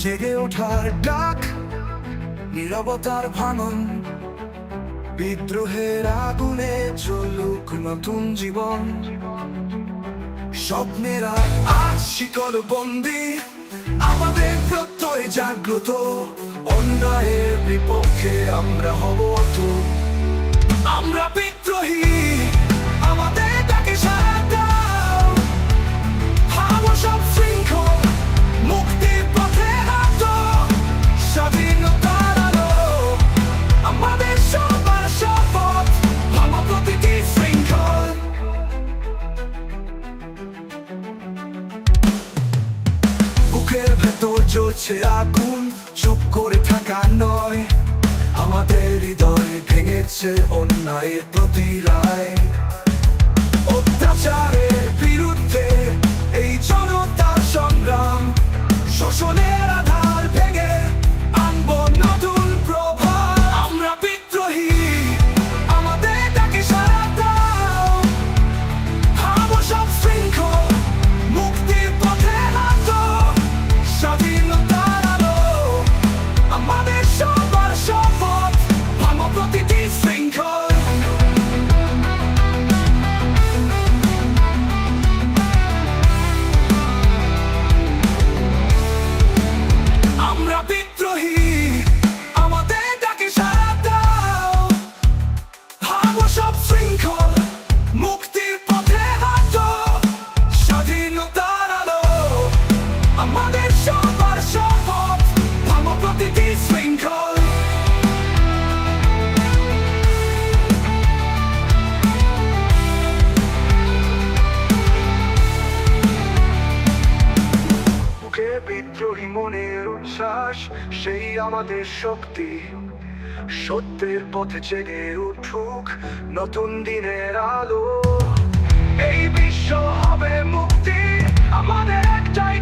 জেগে ওঠার ডাক, নীরবতার ভাঙন, বিদ্রোহের আগুনে জ্বলুক নতুন জীবন। স্বপ্নেরা আজ শিকল বন্দি, আমাদের প্রত্যয় জাগ্রত, অন্যায়ের বিপক্ষে আমরা হব অটুট। আমরা বিদ্রোহী, আমাদের ডাকে সাড়া দাও, ভাঙো সব শৃঙ্খল, মুক্তির পথে হাঁটো, স্বাধীনতার আলো আমাদের সবার শপথ, ভাঙো প্রতিটি শৃঙ্খল। বুকের ভেতর জ্বলছে আগুন, চুপ করে থাকা নয়, আমাদের হৃদয় ভেঙেছে অন্যায়ের প্রতি রায়। অত্যাচারের বিরুদ্ধে এই জনতার সংগ্রাম, শোষণের আধার ভেঙে আনবো নতুন প্রভাত। আমরা বিদ্রোহী, আমাদের ডাকে সাড়া দাও, ভাঙো সব শৃঙ্খল, মুক্তির পথে হাঁটো, স্বাধীনতার আলো আমাদের সবার শপথ, ভাঙো প্রতিটি শৃঙ্খল। আমরা বিদ্রোহী, আমাদের ডাকে সাড়া দাও, ভাঙো সব শৃঙ্খল, মুক্তির পথে হাঁটো, স্বাধীনতার আলো আমাদের সবার শপথ, ভাঙো প্রতিটি শৃঙ্খল। বুকে বিদ্রোহী মনের উচ্ছ্বাস, সেই আমাদের শক্তি, সত্যের পথে জেগে উঠুক নতুন দিনের আলো। এই বিশ্ব হবে মুক্তি, আমাদের একটাই